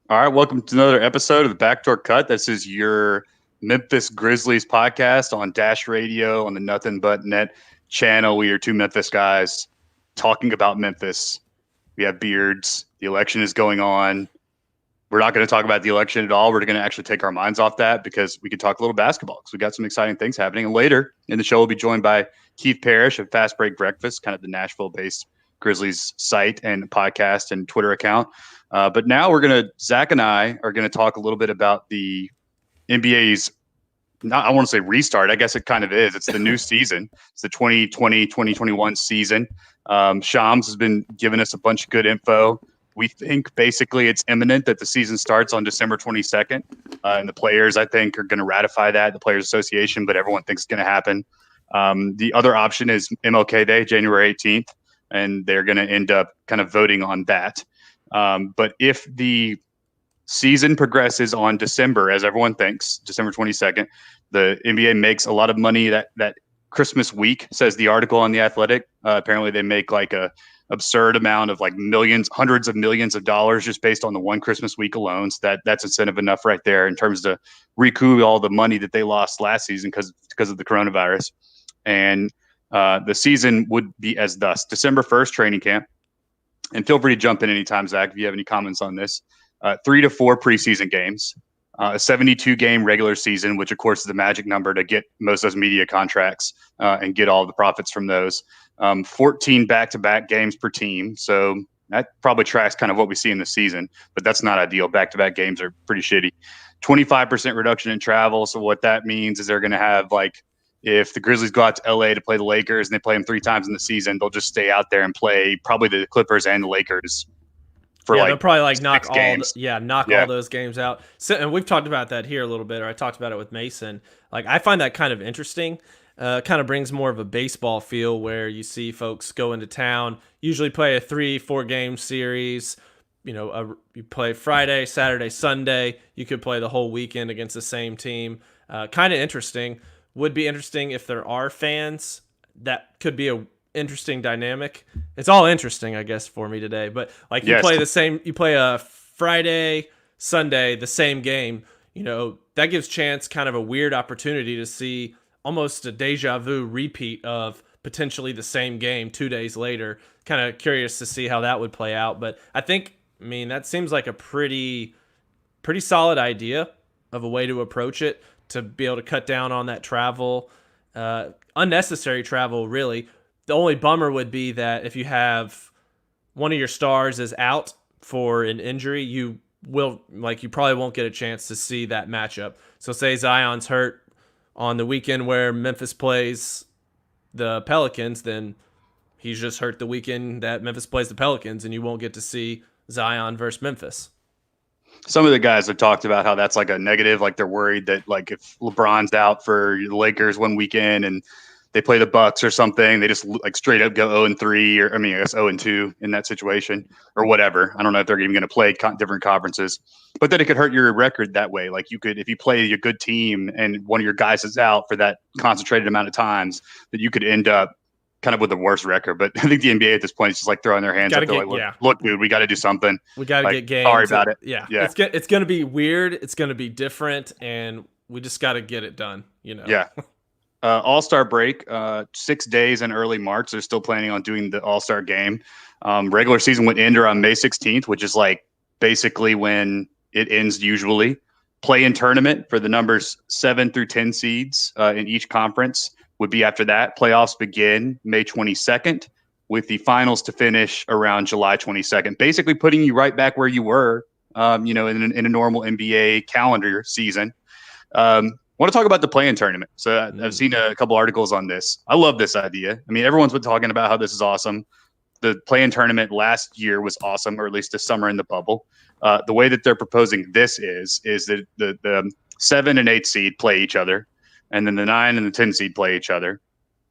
All right, welcome to another episode of the Backdoor Cut. This is your Memphis Grizzlies podcast on Dash Radio on the Nothing But Net channel. We are two Memphis guys talking about Memphis. We have beards. The election is going on. We're not going to talk about the election at all. We're going to actually take our minds off that because we could talk a little basketball because we got some exciting things happening. And later in the show, we'll be joined by Keith Parish of FASTBREAK Breakfast, kind of the Nashville-based Grizzlies site and podcast and Twitter account. But now Zach and I are going to talk a little bit about the NBA's, I want to say restart. I guess it kind of is. It's the new season. It's the 2020-2021 season. Shams has been giving us a bunch of good info. We think basically it's imminent that the season starts on December 22nd. And the players, I think, are going to ratify that, the Players Association, but everyone thinks it's going to happen. The other option is MLK Day, January 18th, and they're going to end up kind of voting on that. But if the season progresses on December, as everyone thinks, December 22nd, the NBA makes a lot of money that Christmas week, says the article on The Athletic. Apparently they make like a absurd amount of like millions, hundreds of millions of dollars just based on the one Christmas week alone. So that's incentive enough right there in terms to recoup all the money that they lost last season because of the coronavirus. And the season would be as thus: December 1st, training camp. And feel free to jump in anytime, Zach, if you have any comments on this. 3 to 4 preseason games, a 72-game regular season, which, of course, is the magic number to get most of those media contracts and get all the profits from those. 14 back-to-back games per team. So that probably tracks kind of what we see in the season, but that's not ideal. Back-to-back games are pretty shitty. 25% reduction in travel. So what that means is they're going to have, like, if the Grizzlies go out to LA to play the Lakers and they play them 3 times in the season, they'll just stay out there and play probably the Clippers and the Lakers for they'll probably like knock Yeah. all those games out. So, and we've talked about that here a little bit, or I talked about it with Mason. Like, I find that kind of interesting. Kind of brings more of a baseball feel where you see folks go into town, usually play a 3-4 game series. You know, you play Friday, Saturday, Sunday. You could play the whole weekend against the same team. Kind of interesting. Would be interesting if there are fans. That could be a interesting dynamic. It's all interesting, I guess, for me today. But like you play a Friday, Sunday, the same game. You know, that gives chance kind of a weird opportunity to see almost a deja vu repeat of potentially the same game 2 days later. Kind of curious to see how that would play out. But I mean, that seems like a pretty solid idea of a way to approach it, to be able to cut down on that travel, unnecessary travel, really. The only bummer would be that if you have one of your stars is out for an injury, you probably won't get a chance to see that matchup. So say Zion's hurt on the weekend where Memphis plays the Pelicans, then he's just hurt the weekend that Memphis plays the Pelicans, and you won't get to see Zion versus Memphis. Some of the guys have talked about how that's like a negative. Like they're worried that like if LeBron's out for the Lakers one weekend and they play the Bucks or something, they just like straight up go 0-3, or I guess 0-2 in that situation or whatever. I don't know if they're even going to play different conferences, but then it could hurt your record that way. Like you could, if you play a good team and one of your guys is out for that concentrated amount of times, that you could end up kind of with the worst record. But I think the NBA at this point is just like throwing their hands up. Look, dude, we got to do something. We got to get games. Sorry about it. Yeah. It's going to be weird. It's going to be different, and we just got to get it done. You know. Yeah. All-Star break, 6 days in early March. They're still planning on doing the All-Star game. Regular season would end around May 16th, which is like basically when it ends usually. Play-in tournament for the numbers 7 through 10 seeds in each conference would be after that. Playoffs begin May 22nd, with the finals to finish around July 22nd, basically putting you right back where you were, in a normal NBA calendar season. I want to talk about the play-in tournament. So I've seen a couple articles on this. I love this idea. I mean, everyone's been talking about how this is awesome. The play-in tournament last year was awesome, or at least this summer in the bubble. The way that they're proposing this is that the 7 and 8 seed play each other, and then the 9 and the 10 seed play each other.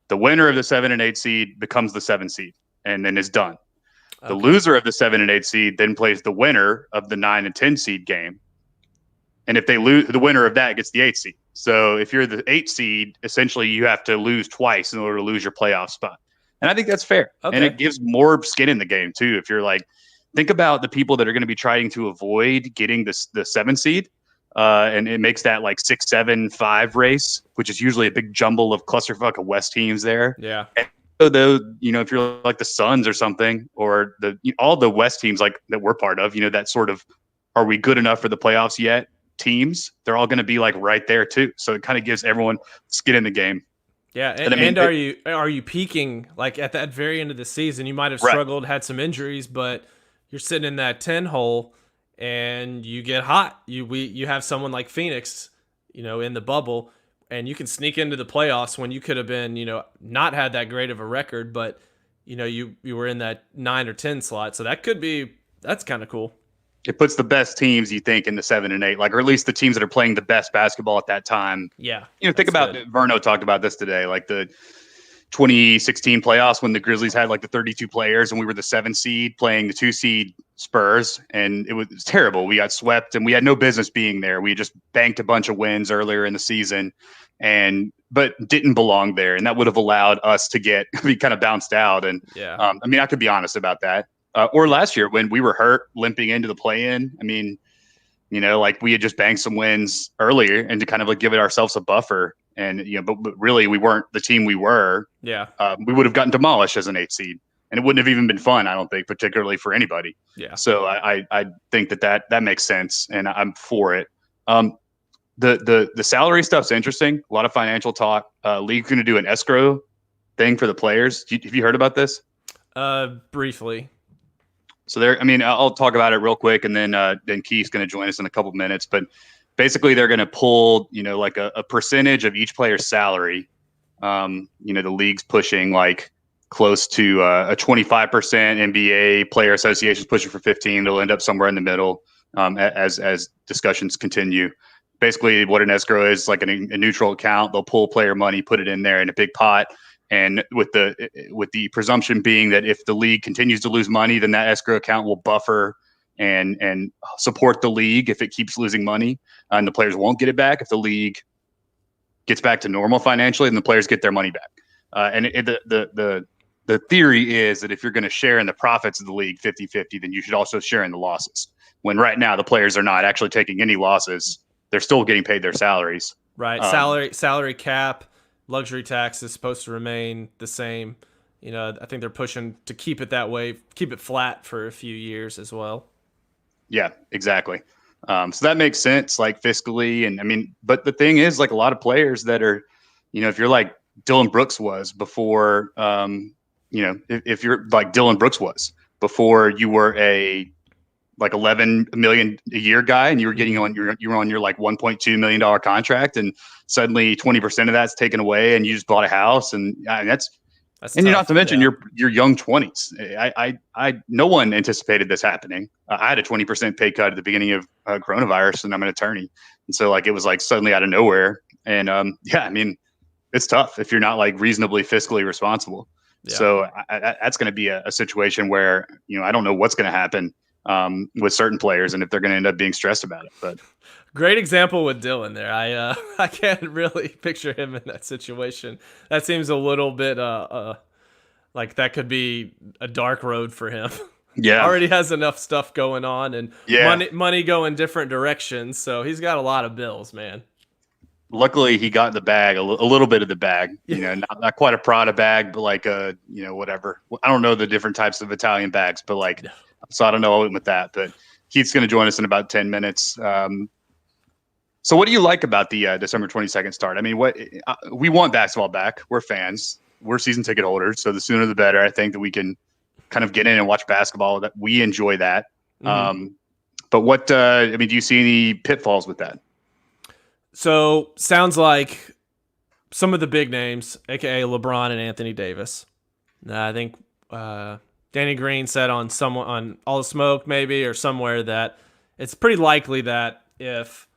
The winner of the 7 and 8 seed becomes the 7 seed, and then is done. Okay. The loser of the 7 and 8 seed then plays the winner of the 9 and 10 seed game. And if they lose, the winner of that gets the 8 seed. So if you're the 8 seed, essentially you have to lose twice in order to lose your playoff spot. And I think that's fair. Okay. And it gives more skin in the game too. If you're like think about the people that are going to be trying to avoid getting the 7 seed. And it makes that like 6, 7, 5 race, which is usually a big jumble of clusterfuck of West teams there. Yeah. And so though, if you're like the Suns or something, or all the West teams like that we're part of, that sort of, are we good enough for the playoffs yet? Teams, they're all going to be like right there too. So it kind of gives everyone skin in the game. Yeah, and are you peaking like at that very end of the season? You might have struggled, had some injuries, but you're sitting in that 10 hole and you get hot. You have someone like Phoenix, in the bubble, and you can sneak into the playoffs when you could have been, not had that great of a record, but you were in that 9 or 10 slot. So that's kind of cool. It puts the best teams, you think, in the 7 and 8, or at least the teams that are playing the best basketball at that time. Yeah. Think about good. Verno talked about this today, like the 2016 playoffs when the Grizzlies had like the 32 players and we were the 7 seed playing the 2 seed Spurs, and it was terrible. We got swept and we had no business being there. We just banked a bunch of wins earlier in the season but didn't belong there, and that would have allowed us to be kind of bounced out. And I could be honest about that. Or last year when we were hurt, limping into the play-in. We had just banked some wins earlier and to kind of like give it ourselves a buffer. And, but really we weren't the team we were. Yeah. We would have gotten demolished as an 8 seed, and it wouldn't have even been fun, I don't think, particularly for anybody. Yeah. So I think that makes sense, and I'm for it. The salary stuff's interesting. A lot of financial talk. League's going to do an escrow thing for the players. Have you heard about this? Briefly. So I'll talk about it real quick, and then Keith's going to join us in a couple of minutes. But basically, they're going to pull, like a percentage of each player's salary. The league's pushing like close to a 25%. NBA Player Association's pushing for 15. They'll end up somewhere in the middle as discussions continue. Basically, what an escrow is, like a neutral account. They'll pull player money, put it in there in a big pot. And with the presumption being that if the league continues to lose money, then that escrow account will buffer and support the league if it keeps losing money, and the players won't get it back. If the league gets back to normal financially, then the players get their money back. The theory is that if you're going to share in the profits of the league 50-50, then you should also share in the losses. When right now the players are not actually taking any losses, they're still getting paid their salaries. Right, salary cap. Luxury tax is supposed to remain the same. I think they're pushing to keep it that way, keep it flat for a few years as well. Yeah, exactly. So that makes sense, like fiscally. And but the thing is, like a lot of players that are, if you're like Dylan Brooks was before, if you're like Dylan Brooks was before you were a like 11 million a year guy, and you were getting you were on your like $1.2 million contract, and suddenly 20% of that's taken away, and you just bought a house, and that's and tough. Not to mention your young 20s. No one anticipated this happening. I had a 20% pay cut at the beginning of coronavirus, and I'm an attorney, and so like it was like suddenly out of nowhere, and it's tough if you're not like reasonably fiscally responsible. Yeah. So that's going to be a situation where I don't know what's going to happen with certain players, and if they're going to end up being stressed about it. But great example with Dylan there. I can't really picture him in that situation. That seems a little bit like that could be a dark road for him. Yeah, already has enough stuff going on, and money going different directions. So he's got a lot of bills, man. Luckily, he got the bag, a little bit of the bag. Not quite a Prada bag, but like whatever. I don't know the different types of Italian bags, but like. No. So I don't know with that, but Keith's going to join us in about 10 minutes. So what do you like about the December 22nd start? We want basketball back. We're fans. We're season ticket holders. So the sooner the better. I think that we can kind of get in and watch basketball. That we enjoy that. Mm-hmm. But what, do you see any pitfalls with that? So sounds like some of the big names, aka LeBron and Anthony Davis. I think, Danny Green said on All the Smoke maybe or somewhere that it's pretty likely that if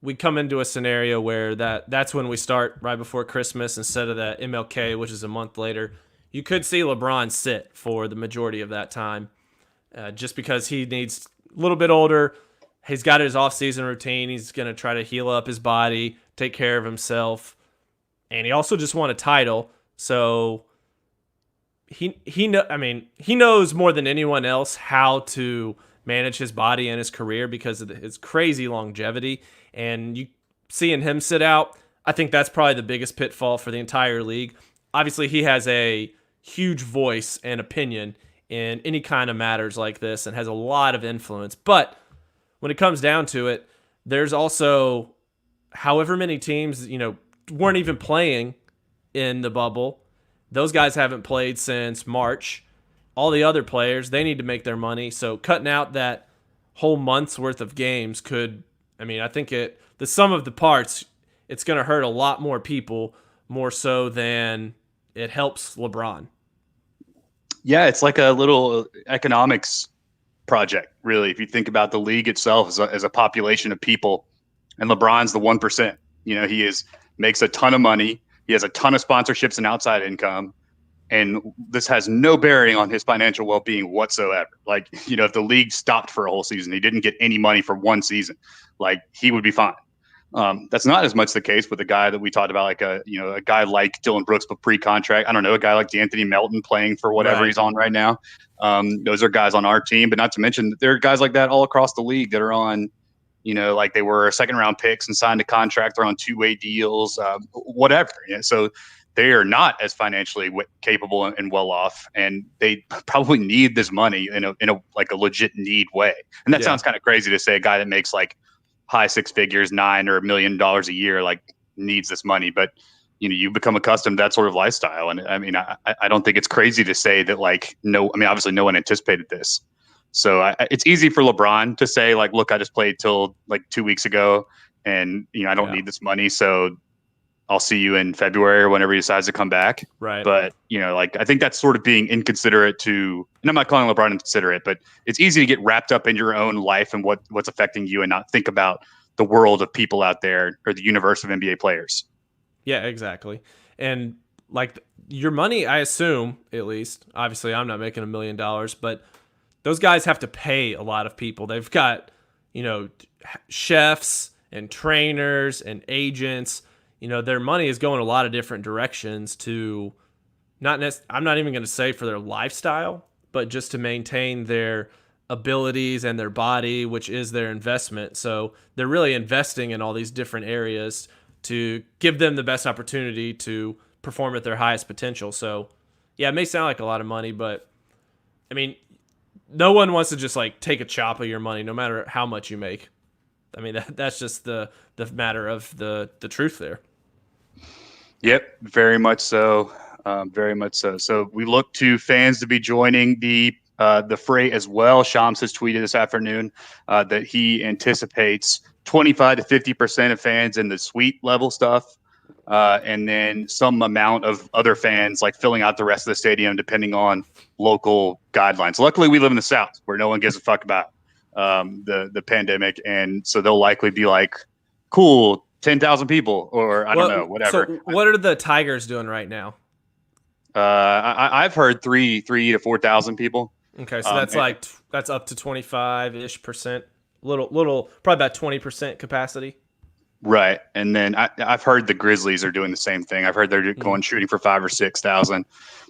we come into a scenario where that's when we start right before Christmas instead of that MLK, which is a month later, you could see LeBron sit for the majority of that time just because he needs a little bit older. He's got his off-season routine. He's going to try to heal up his body, take care of himself. And he also just won a title. So I mean, he knows more than anyone else how to manage his body and his career because of his crazy longevity. And you seeing him sit out, I think that's probably the biggest pitfall for the entire league. Obviously, he has a huge voice and opinion in any kind of matters like this and has a lot of influence. But when it comes down to it, there's also however many teams, weren't even playing in the bubble. Those guys haven't played since March. All the other players, they need to make their money. So cutting out that whole month's worth of games I think the sum of the parts, it's going to hurt a lot more people, more so than it helps LeBron. Yeah, it's like a little economics project, really. If you think about the league itself as a population of people, and LeBron's the 1%. Makes a ton of money. He has a ton of sponsorships and outside income. And this has no bearing on his financial well-being whatsoever. Like, if the league stopped for a whole season, he didn't get any money for one season, like he would be fine. That's not as much the case with a guy that we talked about, like a guy like Dylan Brooks, but pre-contract. I don't know, a guy like D'Anthony Melton playing for whatever he's on right now. Those are guys on our team, but not to mention there are guys like that all across the league that are on, like they were second-round picks and signed a contract. They're on two-way deals, whatever. So they are not as financially capable and well off, and they probably need this money in a like a legit need way. And that sounds kind of crazy to say a guy that makes like high six figures, $9 or $1 million a year, like needs this money, but you become accustomed to that sort of lifestyle. And I don't think it's crazy to say that obviously no one anticipated this. So it's easy for LeBron to say like, look, I just played till like 2 weeks ago and I don't need this money. So I'll see you in February or whenever he decides to come back. Right. But, I think that's sort of being inconsiderate and I'm not calling LeBron inconsiderate, but it's easy to get wrapped up in your own life and what's affecting you and not think about the world of people out there or the universe of NBA players. Yeah, exactly. And like your money, I assume, at least, obviously I'm not making $1 million, but those guys have to pay a lot of people. They've got, chefs and trainers and agents. Their money is going a lot of different directions to I'm not even going to say for their lifestyle, but just to maintain their abilities and their body, which is their investment. So they're really investing in all these different areas to give them the best opportunity to perform at their highest potential. So yeah, it may sound like a lot of money, but no one wants to just like take a chop of your money, no matter how much you make. That's just the matter of the truth there. Yep, very much so. Very much so. So we look to fans to be joining the fray as well. Shams has tweeted this afternoon that he anticipates 25 to 50% of fans in the suite level stuff, and then some amount of other fans like filling out the rest of the stadium depending on local guidelines. Luckily, we live in the South where no one gives a fuck about the pandemic, and so they'll likely be like, cool, 10,000 people, or I don't know, whatever. So what are the Tigers doing right now? I've heard 3,000 to 4,000 people. Okay, so that's up to 25-ish%, little, probably about 20% capacity. Right, and then I've heard the Grizzlies are doing the same thing. I've heard they're going shooting for 5,000 or 6,000.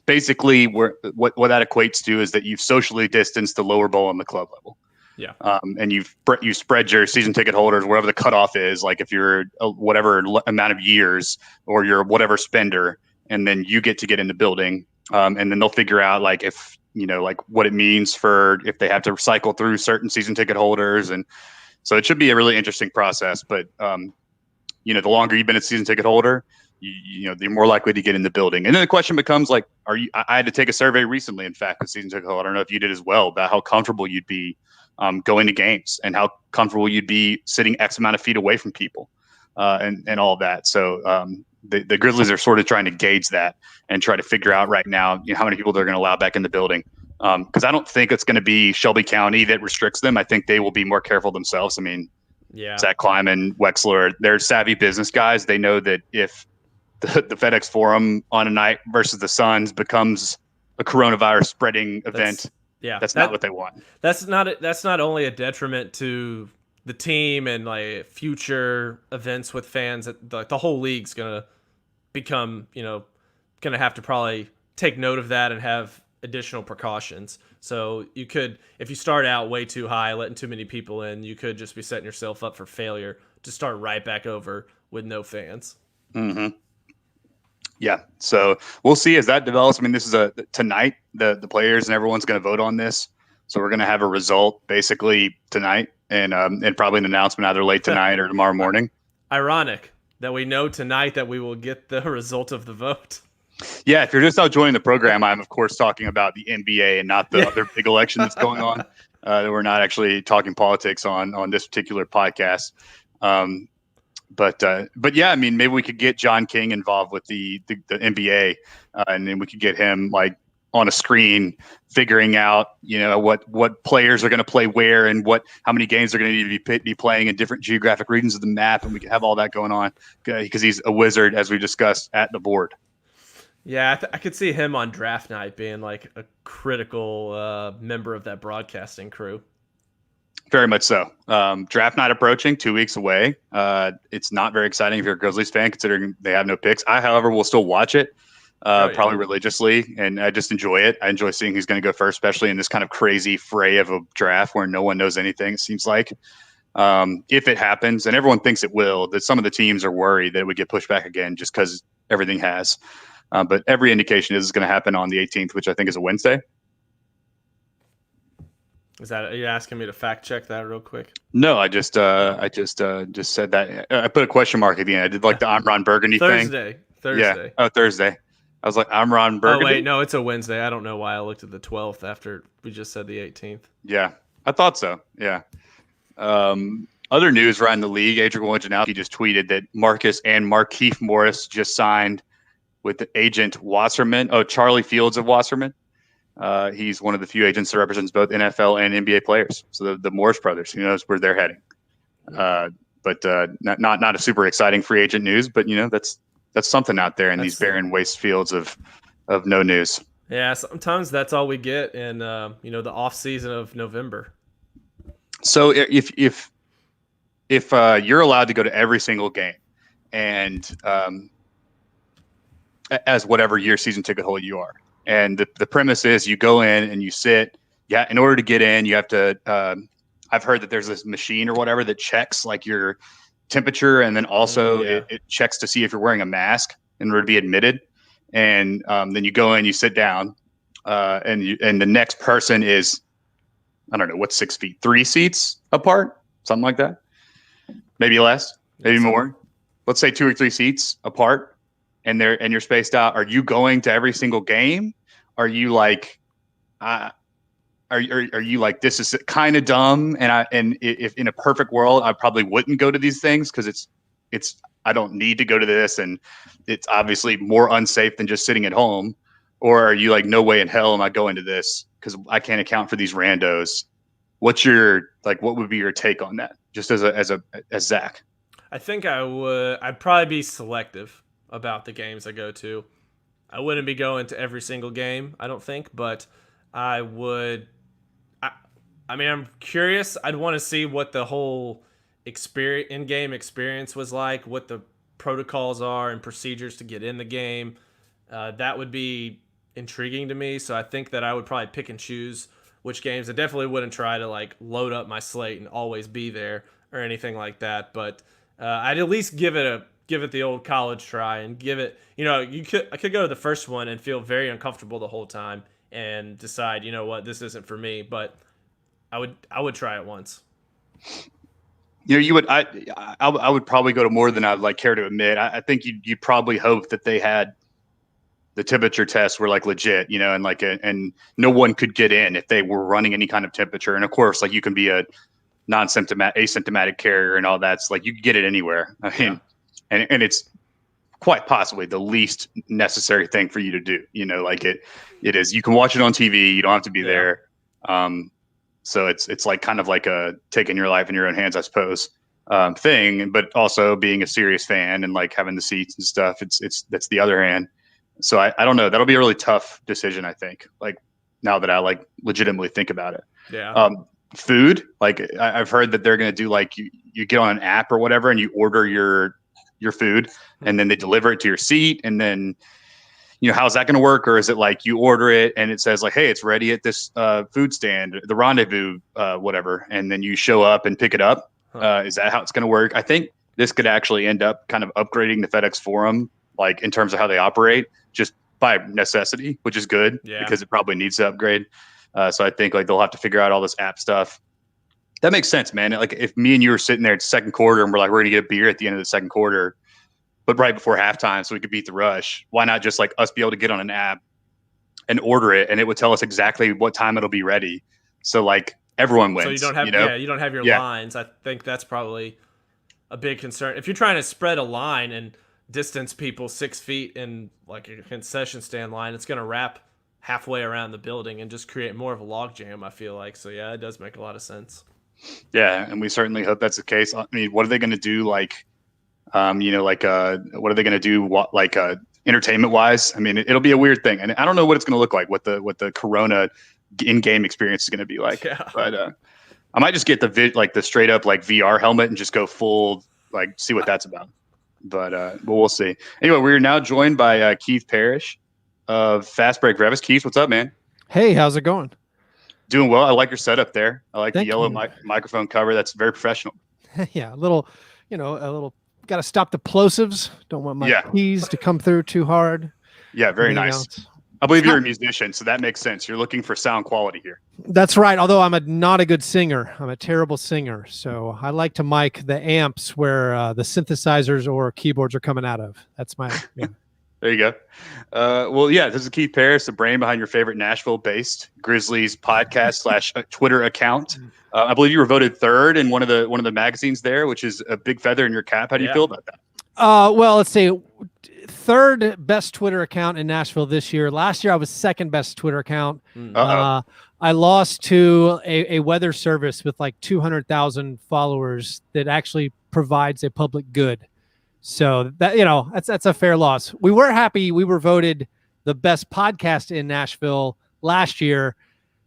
Basically, what that equates to is that you've socially distanced the lower bowl and the club level. Yeah. And you spread your season ticket holders wherever the cutoff is, like if you're whatever amount of years or you're whatever spender, and then you get to get in the building. And then they'll figure out like if, like what it means for if they have to cycle through certain season ticket holders. And so it should be a really interesting process. But, the longer you've been a season ticket holder, you're more likely to get in the building. And then the question becomes like, I had to take a survey recently, in fact, with season ticket holder. I don't know if you did as well, about how comfortable you'd be going to games and how comfortable you'd be sitting X amount of feet away from people and all of that. So the Grizzlies are sort of trying to gauge that and try to figure out right now how many people they're going to allow back in the building. Because I don't think it's going to be Shelby County that restricts them. I think they will be more careful themselves. Zach Kleiman, Wexler, they're savvy business guys. They know that if the FedEx Forum on a night versus the Suns becomes a coronavirus spreading event, that's not what they want. That's not only a detriment to the team and like future events with fans. The whole league's gonna become, gonna have to probably take note of that and have additional precautions. So you could, if you start out way too high, letting too many people in, you could just be setting yourself up for failure to start right back over with no fans. Mm-hmm. Yeah, so we'll see as that develops. I mean, this is tonight. The players and everyone's going to vote on this, so we're going to have a result basically tonight, and probably an announcement either late tonight or tomorrow morning. Ironic that we know tonight that we will get the result of the vote. Yeah, if you're just out joining the program, I'm of course talking about the NBA and not the other big election that's going on. We're not actually talking politics on this particular podcast. But yeah, I mean, maybe we could get John King involved with the NBA, and then we could get him like on a screen figuring out, what players are going to play where and how many games they're going to need to be playing in different geographic regions of the map, and we can have all that going on because he's a wizard, as we discussed, at the board. Yeah, I could see him on draft night being like a critical member of that broadcasting crew. Very much so. Draft night approaching, 2 weeks away. It's not very exciting if you're a Grizzlies fan, considering they have no picks. I, however, will still watch it, probably religiously, and I just enjoy it. I enjoy seeing who's going to go first, especially in this kind of crazy fray of a draft where no one knows anything, it seems like. If it happens, and everyone thinks it will, that some of the teams are worried that it would get pushed back again just because everything has. But every indication is it's going to happen on the 18th, which I think is a Wednesday. Are you asking me to fact check that real quick? No, I just said that. I put a question mark at the end. I did like the I'm Ron Burgundy Thursday. thing. Thursday. Yeah. Oh, Thursday. I was like, I'm Ron Burgundy. Oh, wait. No, it's a Wednesday. I don't know why I looked at the 12th after we just said the 18th. Yeah, I thought so. Yeah. Other news around the league, Adrian Wojnarowski just tweeted that Marcus and Markieff Morris just signed with the agent Wasserman. Oh, Charlie Fields of Wasserman. He's one of the few agents that represents both NFL and NBA players. So the Morris brothers, who knows where they're heading. But not a super exciting free agent news, but that's something out there in these barren waste fields of no news. Yeah, sometimes that's all we get in the off season of November. So if you're allowed to go to every single game, and as whatever year season ticket holder you are. And the premise is you go in and you sit. Yeah, in order to get in, you have to. I've heard that there's this machine or whatever that checks like your temperature, and then also it checks to see if you're wearing a mask in order to be admitted. And then you go in, you sit down, and the next person is, I don't know, what's 6 feet, 3 seats apart, something like that, maybe less, maybe more. Let's say 2 or 3 seats apart, and you're spaced out. Are you going to every single game? Are you like, are you like, this is kind of dumb? And if in a perfect world, I probably wouldn't go to these things because I don't need to go to this, and it's obviously more unsafe than just sitting at home. Or are you like, no way in hell am I going to this because I can't account for these randos? What would be your take on that? Just as Zach? I think I'd probably be selective about the games I go to. I wouldn't be going to every single game, I don't think, but I would. I mean, I'm curious. I'd want to see what the whole in-game experience was like, what the protocols are and procedures to get in the game. That would be intriguing to me. So I think that I would probably pick and choose which games. I definitely wouldn't try to like load up my slate and always be there or anything like that. But I'd at least give it the old college try and give it. I could go to the first one and feel very uncomfortable the whole time and decide, you know what, this isn't for me. But I would try it once. You would. I would probably go to more than I'd like care to admit. I think you probably hope that they had the temperature tests were like legit, and like and no one could get in if they were running any kind of temperature. And of course, like you can be a asymptomatic carrier and all that's like you can get it anywhere. I mean, and it's quite possibly the least necessary thing for you to do. Like it is. You can watch it on TV. You don't have to be there. So it's like kind of like a taking your life in your own hands, I suppose, thing. But also being a serious fan and like having the seats and stuff. That's the other hand. So I don't know. That'll be a really tough decision, I think. Like now that I like legitimately think about it. Yeah. Food, like I've heard that they're going to do like you get on an app or whatever and you order your food and then they deliver it to your seat, and then how's that going to work? Or is it like you order it and it says like, hey, it's ready at this food stand, the rendezvous, whatever, and then you show up and pick it up? Is that how it's going to work? I think this could actually end up kind of upgrading the FedEx Forum, like in terms of how they operate, just by necessity, which is good because it probably needs to upgrade. So I think like they'll have to figure out all this app stuff. That makes sense, man. Like if me and you were sitting there at second quarter and we're like, we're going to get a beer at the end of the second quarter, but right before halftime so we could beat the rush, why not just like us be able to get on an app and order it, and it would tell us exactly what time it'll be ready. So like everyone wins. So you don't have, you don't have your lines. I think that's probably a big concern. If you're trying to spread a line and distance people 6 feet in like a concession stand line, it's going to wrap halfway around the building and just create more of a log jam, I feel like. So yeah, it does make a lot of sense. Yeah, and we certainly hope that's the case. I mean, what are they going to do? Like, what are they going to do? Entertainment wise? I mean, it'll be a weird thing, and I don't know what it's going to look like. What the Corona in-game experience is going to be like. Yeah. But I might just get the straight up like VR helmet and just go full like see what that's about. But we'll see. Anyway, we're now joined by Keith Parish of FASTBREAK Breakfast. Keith, what's up, man? Hey, how's it going? Doing well. I like your setup there. I like the yellow microphone cover. That's very professional. Yeah, a little. Got to stop the plosives. Don't want my keys to come through too hard. Yeah, very nice. I believe you're a musician, so that makes sense. You're looking for sound quality here. That's right. Although I'm not a good singer. I'm a terrible singer. So I like to mic the amps where the synthesizers or keyboards are coming out of. That's my. Yeah. There you go. Well, yeah, this is Keith Parish, the brain behind your favorite Nashville-based Grizzlies podcast / Twitter account. I believe you were voted third in one of the magazines there, which is a big feather in your cap. How do you feel about that? Well, let's see. Third best Twitter account in Nashville this year. Last year, I was second best Twitter account. I lost to a weather service with like 200,000 followers that actually provides a public good. So that that's a fair loss. We were happy we were voted the best podcast in Nashville last year.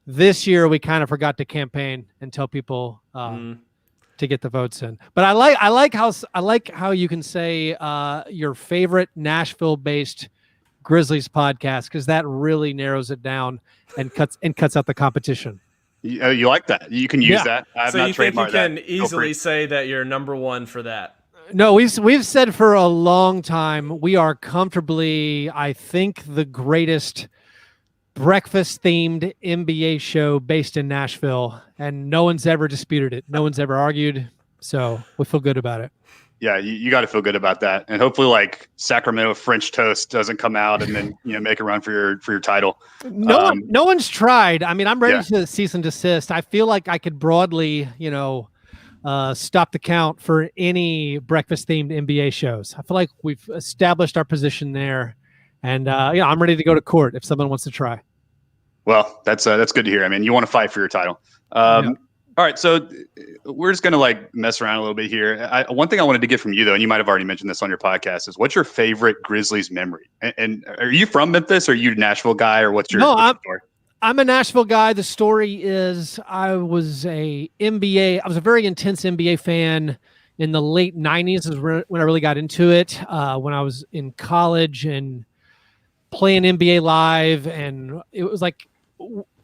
This year we kind of forgot to campaign and tell people to get the votes in. But I like how you can say your favorite Nashville-based Grizzlies podcast, because that really narrows it down and cuts out the competition. You like that? You can use that. I have not trademarked that. So you think you can easily say that you're number one for that? No, we've said for a long time we are comfortably, I think, the greatest breakfast-themed NBA show based in Nashville, and no one's ever disputed it. No one's ever argued, so we feel good about it. Yeah, you got to feel good about that, and hopefully, like Sacramento French toast doesn't come out and then make a run for your title. No one's tried. I mean, I'm ready to cease and desist. I feel like I could broadly, stop the count for any breakfast-themed NBA shows. I feel like we've established our position there, and I'm ready to go to court if someone wants to try. Well, that's good to hear. I mean, you want to fight for your title. All right, so we're just gonna mess around a little bit here. One thing I wanted to get from you though, and you might have already mentioned this on your podcast, is what's your favorite Grizzlies memory? And are you from Memphis? Or are you a Nashville guy, or what's your story? I'm a Nashville guy. The story is I was a very intense NBA fan in the late 90s is when I really got into it. When I was in college and playing NBA Live, and it was like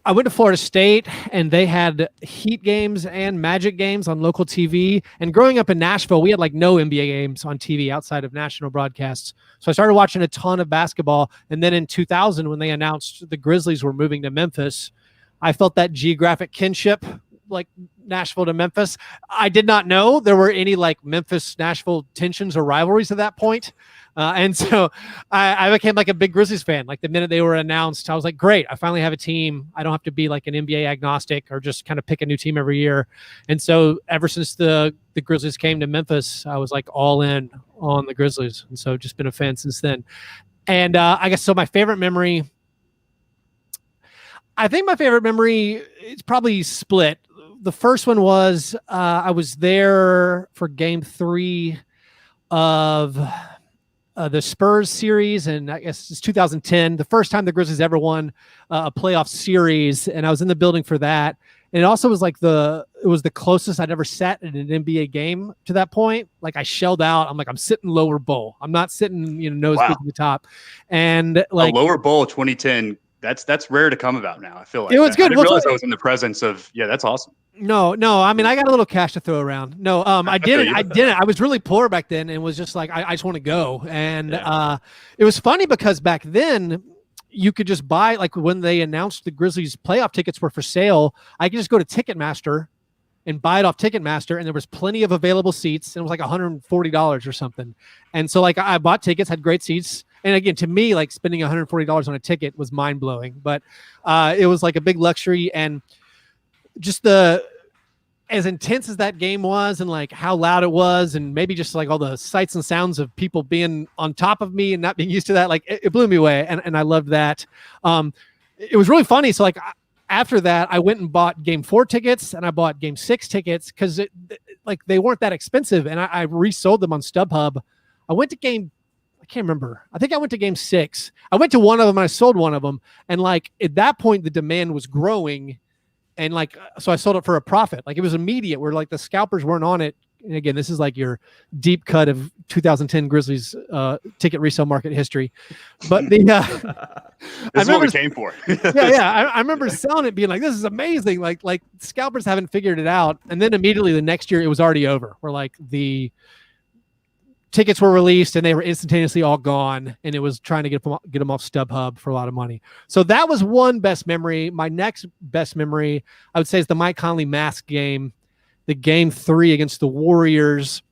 I went to Florida State and they had Heat games and Magic games on local TV. And growing up in Nashville, we had no NBA games on TV outside of national broadcasts. So I started watching a ton of basketball. And then in 2000, when they announced the Grizzlies were moving to Memphis, I felt that geographic kinship, like Nashville to Memphis. I did not know there were any Memphis-Nashville tensions or rivalries at that point. And so I became a big Grizzlies fan. The minute they were announced, I was like, great, I finally have a team. I don't have to be an NBA agnostic or just kind of pick a new team every year. And so ever since the Grizzlies came to Memphis, I was all in on the Grizzlies. And so just been a fan since then. And I guess so my favorite memory, it's probably split. The first one was I was there for game 3 of the Spurs series, and I guess it's 2010, the first time the Grizzlies ever won a playoff series, and I was in the building for that. And it also was like it was the closest I'd ever sat in an NBA game to that point. Like I shelled out. I'm like, I'm sitting lower bowl. I'm not sitting, nose big at the top. And like a lower bowl 2010, that's rare to come about now. I feel like it was good. I didn't realize I was in the presence of, that's awesome. No. I mean, I got a little cash to throw around. No, I didn't. I was really poor back then and was just like, I just want to go. And it was funny because back then you could just buy, like when they announced the Grizzlies playoff tickets were for sale, I could just go to Ticketmaster and buy it off Ticketmaster, and there was plenty of available seats, and it was like $140 or something. And so like I bought tickets, had great seats. And again, to me, like spending $140 on a ticket was mind blowing, but it was like a big luxury. And just as intense as that game was and like how loud it was, and maybe just like all the sights and sounds of people being on top of me and not being used to that, like it blew me away. And I loved that. It was really funny. So like after that, I went and bought game 4 tickets and I bought game 6 tickets because like they weren't that expensive, and I resold them on StubHub. I went to I can't remember. I think I went to game 6. I went to one of them and I sold one of them. And like at that point, the demand was growing. And like, so I sold it for a profit. Like it was immediate where like the scalpers weren't on it. And again, this is like your deep cut of 2010 Grizzlies ticket resale market history. But the this is what we came for. I remember selling it being like, this is amazing. Like scalpers haven't figured it out. And then immediately the next year it was already over. Where like the tickets were released and they were instantaneously all gone, and it was trying to get them off StubHub for a lot of money. So that was one best memory. My next best memory, I would say, is the Mike Conley mask game, the game 3 against the Warriors.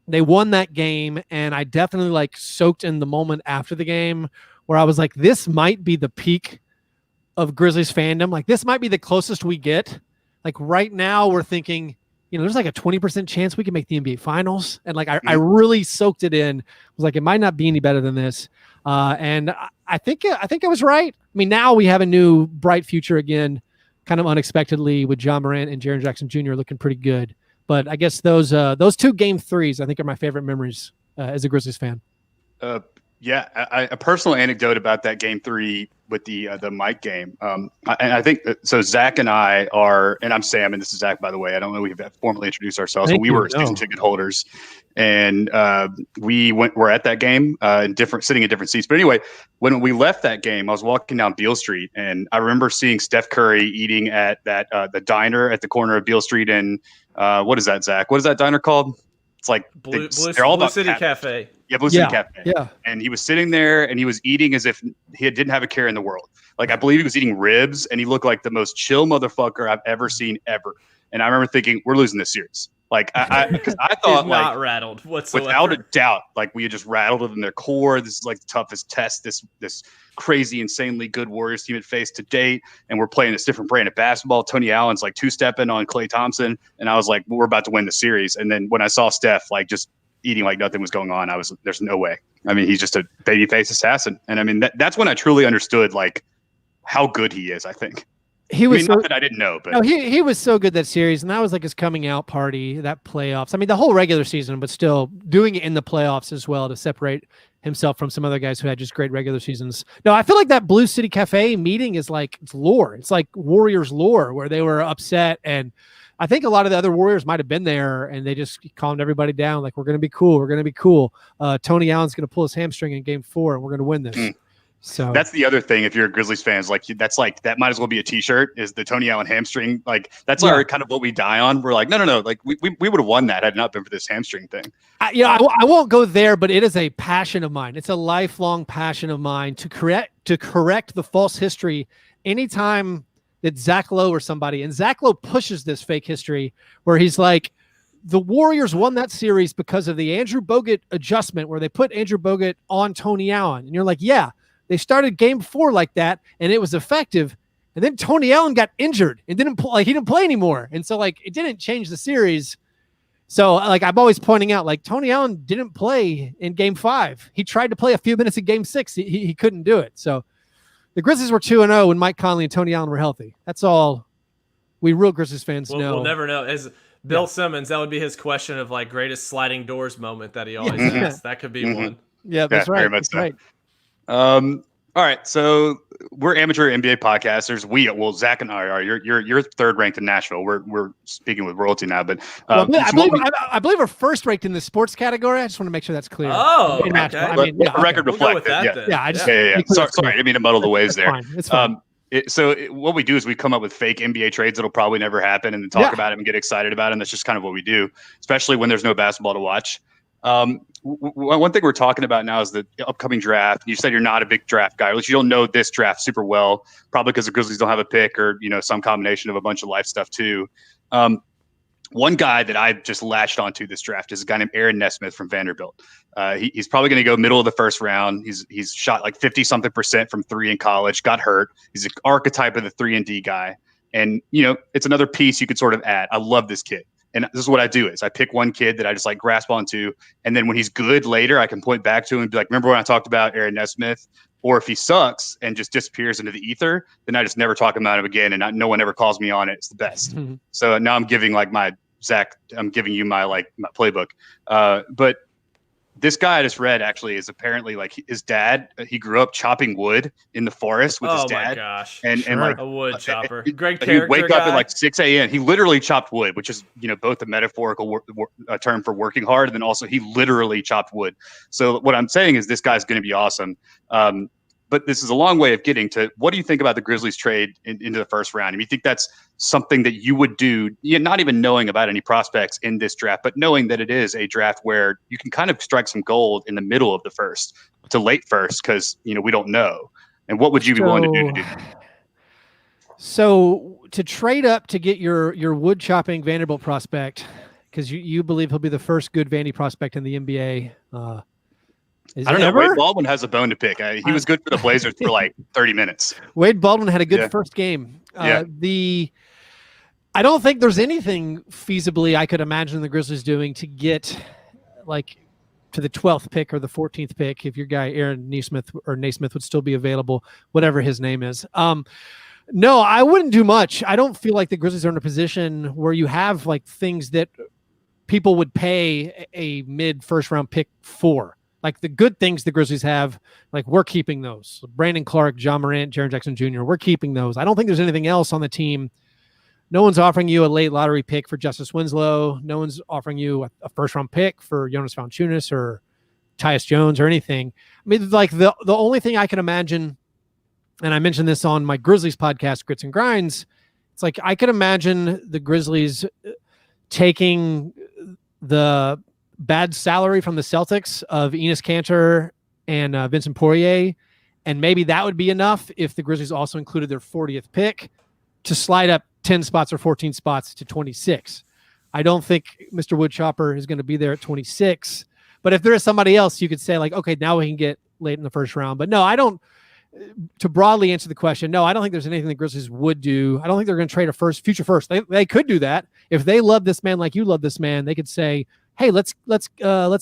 They won that game, and I definitely like soaked in the moment after the game where I was like, this might be the peak of Grizzlies fandom. Like this might be the closest we get. Like right now we're thinking, there's like a 20% chance we can make the NBA finals. And like, I really soaked it in. I was like, it might not be any better than this. And I think I was right. I mean, now we have a new bright future again, kind of unexpectedly, with John Morant and Jaren Jackson Jr. looking pretty good. But I guess those 2 game 3s, I think, are my favorite memories as a Grizzlies fan. A personal anecdote about that game 3 with the Mike game. And I think so. Zach and I are, and I'm Sam, and this is Zach, by the way. I don't know we've formally introduced ourselves, but we were season ticket holders, and we're at that game sitting in different seats. But anyway, when we left that game, I was walking down Beale Street, and I remember seeing Steph Curry eating at that the diner at the corner of Beale Street, and what is that, Zach? What is that diner called? It's like Blue City Cafe. Yeah, Blue City Cafe. Yeah. And he was sitting there and he was eating as if he didn't have a care in the world. Like, I believe he was eating ribs, and he looked like the most chill motherfucker I've ever seen ever. And I remember thinking, we're losing this series. Like, because I thought, like, not rattled whatsoever. Without a doubt, like, we had just rattled it in their core. This is like the toughest test this crazy, insanely good Warriors team had faced to date. And we're playing this different brand of basketball. Tony Allen's like 2-stepping on Klay Thompson. And I was like, we're about to win the series. And then when I saw Steph, like, just eating like nothing was going on, there's no way. I mean, he's just a babyface assassin. And I mean, that's when I truly understood, like, how good he is, I think. Not that I didn't know, but no, he was so good that series, and that was like his coming out party, that playoffs. I mean, the whole regular season, but still doing it in the playoffs as well to separate himself from some other guys who had just great regular seasons. No, I feel like that Blue City Cafe meeting is like, it's lore. It's like Warriors lore, where they were upset, and I think a lot of the other Warriors might have been there, and they just calmed everybody down. Like, we're going to be cool. We're going to be cool. Tony Allen's going to pull his hamstring in game 4, and we're going to win this. So that's the other thing. If you're a Grizzlies fan, that might as well be a T-shirt, is the Tony Allen hamstring. Like, that's our kind of what we die on. We're like, no. Like, we would have won that had it not been for this hamstring thing. I won't go there, but it is a passion of mine. It's a lifelong passion of mine to correct the false history anytime that Zach Lowe or somebody, and Zach Lowe pushes this fake history where he's like, the Warriors won that series because of the Andrew Bogut adjustment, where they put Andrew Bogut on Tony Allen. And you're like, yeah, they started game 4 like that, and it was effective. And then Tony Allen got injured and he didn't play anymore. And so, like, it didn't change the series. So, like, I'm always pointing out, like, Tony Allen didn't play in game 5. He tried to play a few minutes in game 6. He couldn't do it. So the Grizzlies were 2-0 when Mike Conley and Tony Allen were healthy. That's all we real Grizzlies fans know. We'll never know. As Bill Simmons, that would be his question of, like, greatest sliding doors moment that he always asks. That could be one. Yeah, that's right. Very much that's right. All right. So we're amateur NBA podcasters. Zach and I are. You're third ranked in Nashville. We're speaking with royalty now, but I believe we're first ranked in the sports category. I just want to make sure that's clear. Oh, okay. I mean, record reflect that. Yeah. Sorry, I didn't mean to muddle the ways there. It's fine. What we do is we come up with fake NBA trades that'll probably never happen and then talk about it and get excited about it. And that's just kind of what we do, especially when there's no basketball to watch. One thing we're talking about now is the upcoming draft. You said you're not a big draft guy, or at least you don't know this draft super well, probably because the Grizzlies don't have a pick or, some combination of a bunch of life stuff too. One guy that I just latched onto this draft is a guy named Aaron Nesmith from Vanderbilt. He's probably going to go middle of the first round. He's shot like 50-something% from three in college, got hurt. He's an archetype of the 3-and-D guy. And, it's another piece you could sort of add. I love this kid. And this is what I do is I pick one kid that I just like grasp onto. And then when he's good later, I can point back to him and be like, remember when I talked about Aaron Nesmith? Or if he sucks and just disappears into the ether, then I just never talk about him again. And no one ever calls me on it. It's the best. Mm-hmm. So now I'm giving I'm giving you my playbook. But this guy I just read actually is apparently like his dad. He grew up chopping wood in the forest with his dad. Oh my gosh! And like a wood chopper. Great character. He'd wake up at like 6 a.m. He literally chopped wood, which is both a metaphorical term for working hard, and then also he literally chopped wood. So what I'm saying is this guy's going to be awesome. But this is a long way of getting to what do you think about the Grizzlies trade into the first round? I mean, you think that's something that you would do, not even knowing about any prospects in this draft, but knowing that it is a draft where you can kind of strike some gold in the middle of the first to late first because, we don't know. And what would you be willing to do? So to trade up to get your wood chopping Vanderbilt prospect, because you believe he'll be the first good Vandy prospect in the NBA, I don't know. Wade Baldwin has a bone to pick. He was good for the Blazers for like 30 minutes. Wade Baldwin had a good first game. I don't think there's anything feasibly I could imagine the Grizzlies doing to get like to the 12th pick or the 14th pick if your guy Aaron Nesmith would still be available, whatever his name is. No, I wouldn't do much. I don't feel like the Grizzlies are in a position where you have like things that people would pay a mid first round pick for. Like the good things the Grizzlies have, like we're keeping those. Brandon Clark, John Morant, Jaren Jackson Jr., we're keeping those. I don't think there's anything else on the team. No one's offering you a late lottery pick for Justice Winslow. No one's offering you a first-round pick for Jonas Valanciunas or Tyus Jones or anything. I mean, like the only thing I can imagine, and I mentioned this on my Grizzlies podcast, Grits and Grinds, it's like I could imagine the Grizzlies taking the bad salary from the Celtics of Enes Kanter and Vincent Poirier, and maybe that would be enough if the Grizzlies also included their 40th pick to slide up 10 spots or 14 spots to 26. I don't think Mr. Woodchopper is going to be there at 26, but if there is somebody else, you could say like, okay, now we can get late in the first round. But no, I don't. To broadly answer the question, no, I don't think there's anything the Grizzlies would do. I don't think they're going to trade a future first. They could do that if they love this man like you love this man. They could say, hey, let's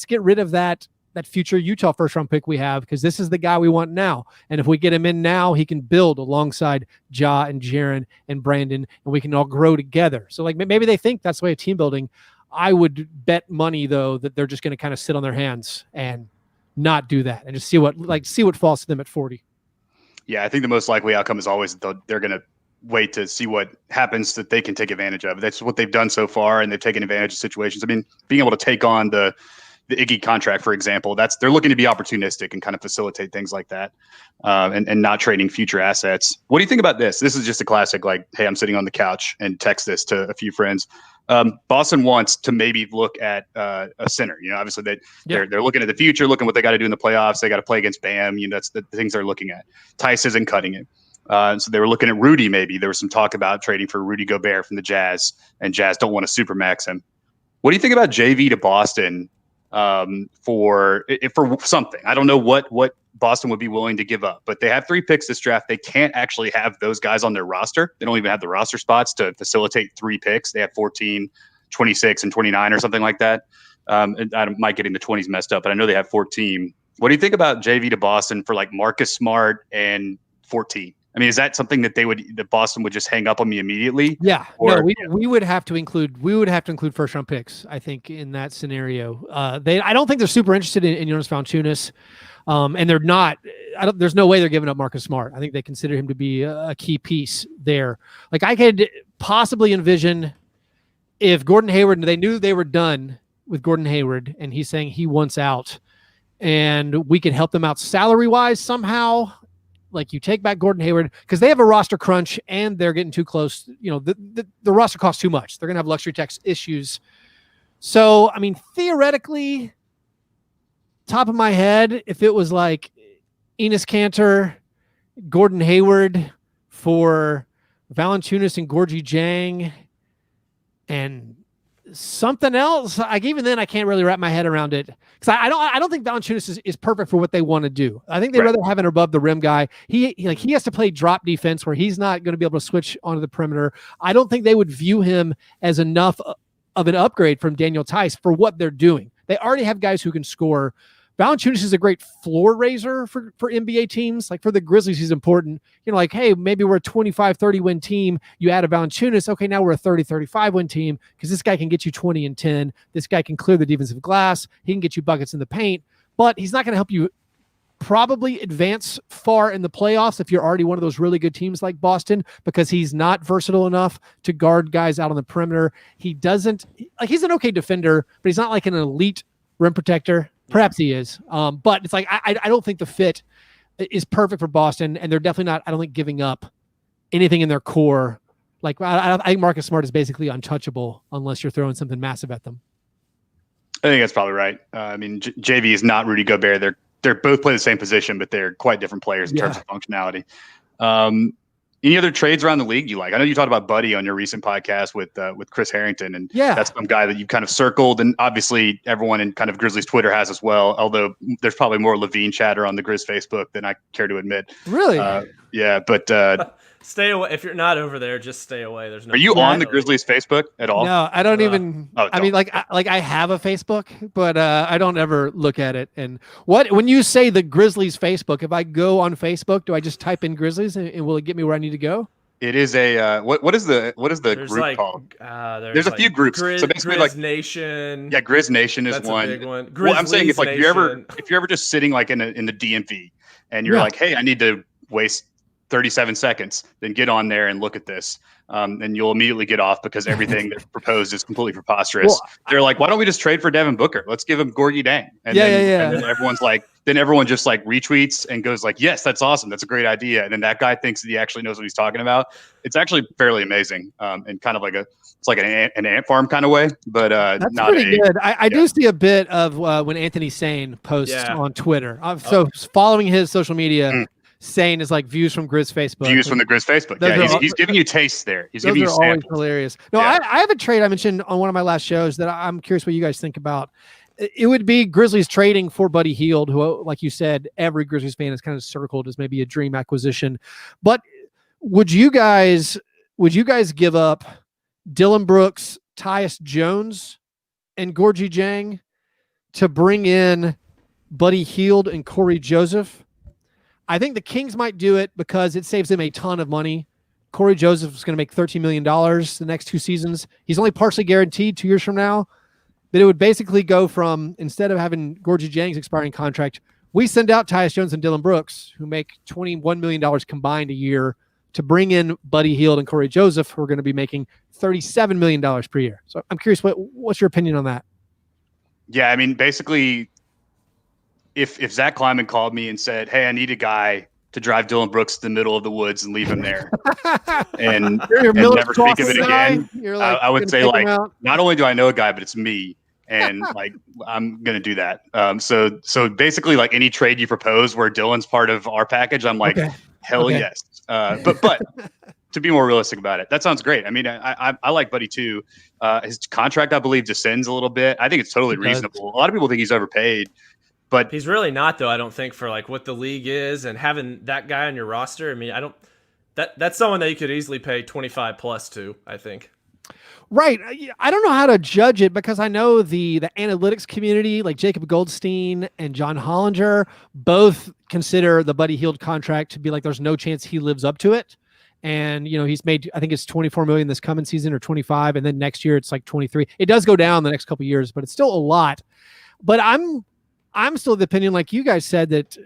get rid of that future Utah first round pick we have because this is the guy we want now. And if we get him in now, he can build alongside Ja and Jaren and Brandon, and we can all grow together. So like maybe they think that's the way of team building. I would bet money though that they're just going to kind of sit on their hands and not do that and just see what falls to them at 40. Yeah, I think the most likely outcome is always they're going to wait to see what happens that they can take advantage of. That's what they've done so far, and they've taken advantage of situations. I mean, being able to take on the Iggy contract, for example, they're looking to be opportunistic and kind of facilitate things like that, and not trading future assets. What do you think about this? This is just a classic, like, hey, I'm sitting on the couch and text this to a few friends. Boston wants to maybe look at a center. Obviously they're looking at the future, looking what they got to do in the playoffs. They got to play against Bam. That's the things they're looking at. Tice isn't cutting it. So they were looking at Rudy. Maybe there was some talk about trading for Rudy Gobert from the Jazz, and Jazz don't want to supermax him. What do you think about JV to Boston for something? I don't know what Boston would be willing to give up, but they have 3 picks this draft. They can't actually have those guys on their roster. They don't even have the roster spots to facilitate 3 picks. They have 14, 26, and 29 or something like that. And I might getting the 20s messed up, but I know they have 14. What do you think about JV to Boston for like Marcus Smart and 14? I mean, is that something that that Boston would just hang up on me immediately? Yeah, or, no, we would have to include first round picks. I think in that scenario, I don't think they're super interested in Jonas Valanciunas, and they're not. There's no way they're giving up Marcus Smart. I think they consider him to be a key piece there. Like I could possibly envision if Gordon Hayward, they knew they were done with Gordon Hayward, and he's saying he wants out, and we could help them out salary wise somehow. Like you take back Gordon Hayward because they have a roster crunch and they're getting too close. You know, the roster costs too much. They're going to have luxury tax issues. So, I mean, theoretically, top of my head, if it was like Enes Kanter, Gordon Hayward for Valanciunas and Gorgie Jang and something else, like even then I can't really wrap my head around it because I don't think Valanciunas is perfect for what they want to do. I think they'd rather have an above the rim guy. He has to play drop defense where he's not going to be able to switch onto the perimeter. I don't think they would view him as enough of an upgrade from Daniel Tice for what they're doing. They already have guys who can score. Valanciunas is a great floor raiser for NBA teams. Like for the Grizzlies, he's important. You know, like, hey, maybe we're a 25-30 win team. You add a Valanciunas. Okay, now we're a 30-35 win team because this guy can get you 20 and 10. This guy can clear the defensive glass. He can get you buckets in the paint, but he's not going to help you probably advance far in the playoffs if you're already one of those really good teams like Boston because he's not versatile enough to guard guys out on the perimeter. He's an okay defender, but he's not like an elite rim protector. Perhaps he is. But it's like, I don't think the fit is perfect for Boston, and they're definitely not, I don't think, giving up anything in their core. Like, I think Marcus Smart is basically untouchable unless you're throwing something massive at them. I think that's probably right. I mean, JV is not Rudy Gobert. They're both play the same position, but they're quite different players in terms of functionality. Any other trades around the league you like? I know you talked about Buddy on your recent podcast with Chris Harrington, and that's some guy that you kind of circled, and obviously everyone in kind of Grizzlies Twitter has as well. Although there's probably more Levine chatter on the Grizz Facebook than I care to admit. Really? Yeah, but stay away. If you're not over there, just stay away. There's no. Are you on the Grizzlies Facebook at all? No, I don't even. I mean, I have a Facebook, but I don't ever look at it. And when you say the Grizzlies Facebook, if I go on Facebook, do I just type in Grizzlies and will it get me where I need to go? It is a what is the group called? There's a few groups. So basically, Grizz Nation. Yeah, Grizz Nation is one. A big one. Well, I'm saying if you're ever just sitting like in the DMV and you're like, hey, I need to waste 37 seconds, then get on there and look at this. And you'll immediately get off because everything that's proposed is completely preposterous. Well, they're like, why don't we just trade for Devin Booker? Let's give him Gorgie Dang. And then everyone's like, everyone just like retweets and goes like, yes, that's awesome. That's a great idea. And then that guy thinks that he actually knows what he's talking about. It's actually fairly amazing. And kind of like it's like an ant farm kind of way, but that's not pretty good. I do see a bit of when Anthony Sane posts on Twitter. So following his social media, Sane is like views from Grizz Facebook. Views from the Grizz Facebook. Yeah, he's giving you tastes there. He's giving you samples. Always hilarious. No, I have a trade I mentioned on one of my last shows that I'm curious what you guys think about. It would be Grizzlies trading for Buddy Hield, who, like you said, every Grizzlies fan has kind of circled as maybe a dream acquisition. But would you guys give up Dillon Brooks, Tyus Jones, and Gorgie Jang to bring in Buddy Hield and Corey Joseph? I think the Kings might do it because it saves them a ton of money. Corey Joseph is going to make $13 million the next 2 seasons. He's only partially guaranteed 2 years from now. But it would basically go from, instead of having Gorgie Jang's expiring contract, we send out Tyus Jones and Dillon Brooks, who make $21 million combined a year, to bring in Buddy Hield and Corey Joseph, who are going to be making $37 million per year. So I'm curious, what's your opinion on that? Yeah, I mean, basically, if Zach Kleiman called me and said, hey, I need a guy to drive Dillon Brooks to the middle of the woods and leave him there and never speak of it again, I would say, like, not only do I know a guy, but it's me. And like, I'm going to do that. So basically, like, any trade you propose where Dillon's part of our package, I'm like, hell yes. But to be more realistic about it, that sounds great. I mean, I like Buddy too. His contract, I believe, descends a little bit. I think it's totally reasonable. A lot of people think he's overpaid, but he's really not, though. I don't think, for like what the league is and having that guy on your roster. I mean, that's someone that you could easily pay 25 plus to, I think. Right. I don't know how to judge it because I know the analytics community, like Jacob Goldstein and John Hollinger, both consider the Buddy Hield contract to be like there's no chance he lives up to it. And he's made, I think it's 24 million this coming season or 25, and then next year it's like 23. It does go down the next couple of years, but it's still a lot. But I'm still of the opinion, like you guys said, that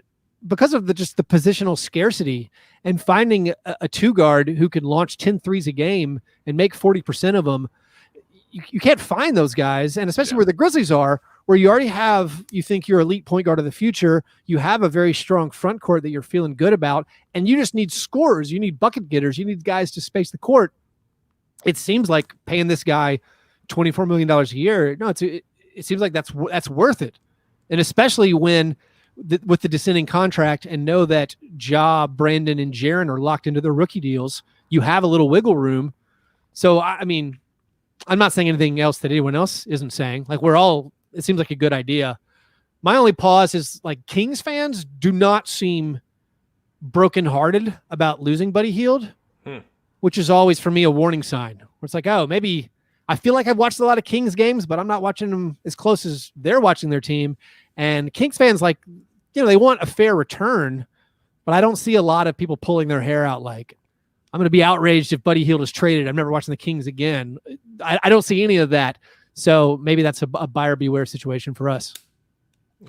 because of just the positional scarcity and finding a two guard who can launch 10 threes a game and make 40% of them, you can't find those guys. And especially where the Grizzlies are, where you already have, you think your elite point guard of the future, you have a very strong front court that you're feeling good about, and you just need scorers. You need bucket getters. You need guys to space the court. It seems like paying this guy $24 million a year. No, it seems like that's worth it. And especially when with the descending contract and know that Ja, Brandon, and Jaren are locked into their rookie deals, you have a little wiggle room. So, I mean, I'm not saying anything else that anyone else isn't saying. Like, it seems like a good idea. My only pause is, like, Kings fans do not seem brokenhearted about losing Buddy Hield, which is always, for me, a warning sign. Where it's like, oh, maybe I feel like I've watched a lot of Kings games, but I'm not watching them as close as they're watching their team. And Kings fans, like, they want a fair return, but I don't see a lot of people pulling their hair out like, I'm going to be outraged if Buddy Hield is traded. I'm never watching the Kings again. I don't see any of that. So maybe that's a buyer beware situation for us.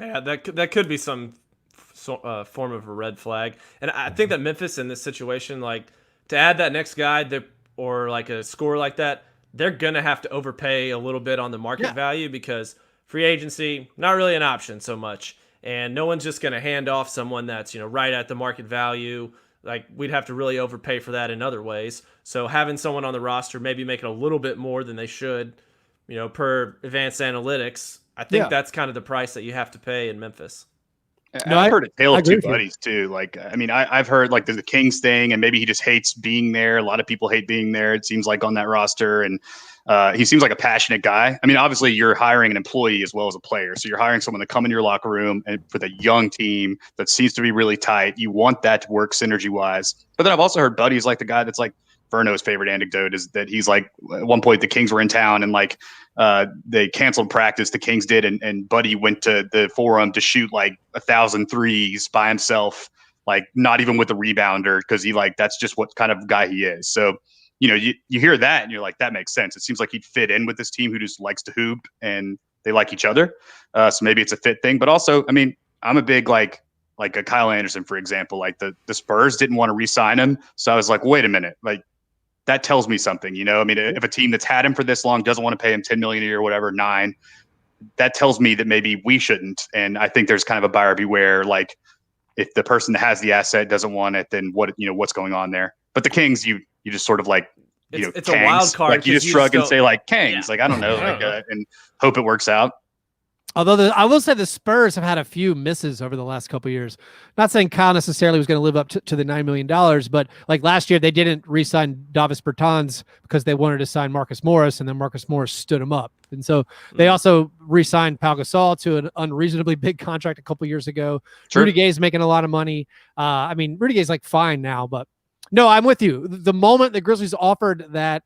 Yeah, that could be some form of a red flag. And I think that Memphis in this situation, like, to add that next guy or like a scorer like that, they're going to have to overpay a little bit on the market value because free agency, not really an option so much. And no one's just going to hand off someone that's, right at the market value. Like, we'd have to really overpay for that in other ways. So having someone on the roster maybe making a little bit more than they should, per advanced analytics, I think that's kind of the price that you have to pay in Memphis. No, I've heard a tale of two buddies too. Like, I mean, I've heard like the Kings thing, and maybe he just hates being there. A lot of people hate being there, it seems like, on that roster. And he seems like a passionate guy. I mean, obviously you're hiring an employee as well as a player. So you're hiring someone to come in your locker room and with a young team that seems to be really tight. You want that to work synergy wise. But then I've also heard Buddy's like the guy that's like, Verno's favorite anecdote is that he's like, at one point the Kings were in town and like they canceled practice, the Kings did, and Buddy went to the forum to shoot like 1,000 threes by himself, like not even with a rebounder, because he like that's just what kind of guy he is. So you hear that and you're like, that makes sense. It seems like he'd fit in with this team who just likes to hoop and they like each other. So maybe it's a fit thing. But also, I mean, I'm a big like a Kyle Anderson, for example. Like the Spurs didn't want to re-sign him, so I was like, wait a minute, like. That tells me something, I mean, if a team that's had him for this long doesn't want to pay him $10 million a year, whatever, 9, that tells me that maybe we shouldn't. And I think there's kind of a buyer beware. Like, if the person that has the asset doesn't want it, then what's going on there? But the Kings, you just sort of like, it's a wild card. Like you just shrug and say like Kings, like I don't know, and hope it works out. Although I will say the Spurs have had a few misses over the last couple of years. Not saying Kyle necessarily was going to live up to the $9 million, but like last year they didn't re-sign Davis Bertans because they wanted to sign Marcus Morris, and then Marcus Morris stood him up. And so they also re-signed Pau Gasol to an unreasonably big contract a couple of years ago. Sure. Rudy Gay's making a lot of money. I mean, Rudy Gay's like fine now, but no, I'm with you. The moment the Grizzlies offered that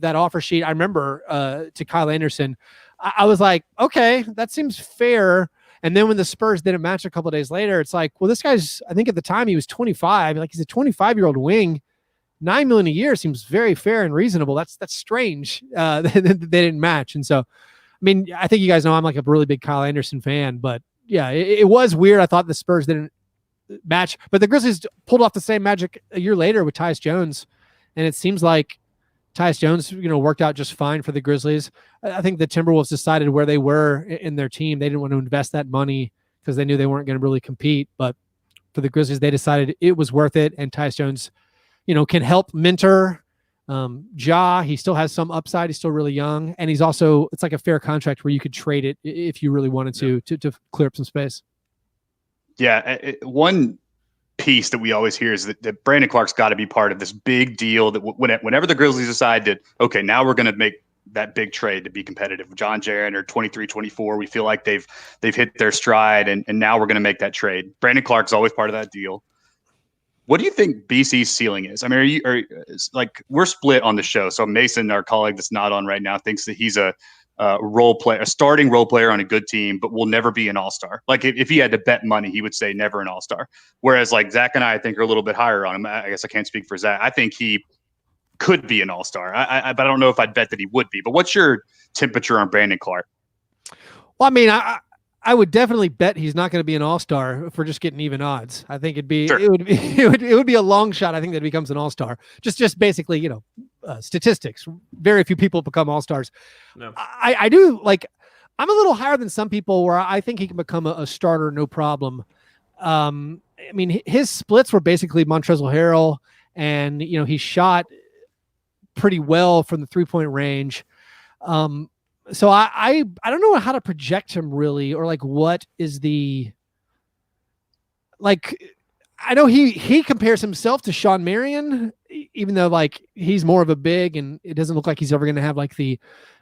offer sheet, I remember to Kyle Anderson, I was like, okay, that seems fair. And then when the Spurs didn't match a couple of days later, it's like, well, this guy's, I think at the time he was 25. Like, he's a 25-year-old wing. $9 million a year seems very fair and reasonable. That's strange. They didn't match. And so, I mean, I think you guys know I'm like a really big Kyle Anderson fan, but yeah, it was weird. I thought the Spurs didn't match, but the Grizzlies pulled off the same magic a year later with Tyus Jones. And it seems like Tyus Jones, worked out just fine for the Grizzlies. I think the Timberwolves decided where they were in their team. They didn't want to invest that money because they knew they weren't going to really compete. But for the Grizzlies, they decided it was worth it. And Tyus Jones, can help mentor Ja. He still has some upside. He's still really young. And he's also, it's like a fair contract where you could trade it if you really wanted to clear up some space. Yeah. One piece that we always hear is that Brandon Clarke's got to be part of this big deal that whenever the Grizzlies decide that, okay, now we're going to make that big trade to be competitive. John Jaren or 23, 24, we feel like they've hit their stride and now we're going to make that trade. Brandon Clarke's always part of that deal. What do you think BC's ceiling is? I mean, like we're split on the show. So Mason, our colleague that's not on right now, thinks that he's a role player, a starting role player on a good team, but will never be an all-star. Like if he had to bet money, he would say never an all-star. Whereas like Zach and I think are a little bit higher on him. I guess I can't speak for Zach. I think he could be an all-star. But I don't know if I'd bet that he would be. But what's your temperature on Brandon Clarke? Well, I mean, I would definitely bet he's not going to be an all-star if we're just getting even odds. I think Sure. it would be a long shot. I think that he becomes an all-star. Just basically, statistics. Very few people become all-stars. No. I do like. I'm a little higher than some people where I think he can become a starter, no problem. I mean, his splits were basically Montrezl Harrell, and he shot pretty well from the 3-point range. So I don't know how to project him really, or like what is the like. I know he compares himself to Sean Marion, even though like he's more of a big, and it doesn't look like he's ever going to have like the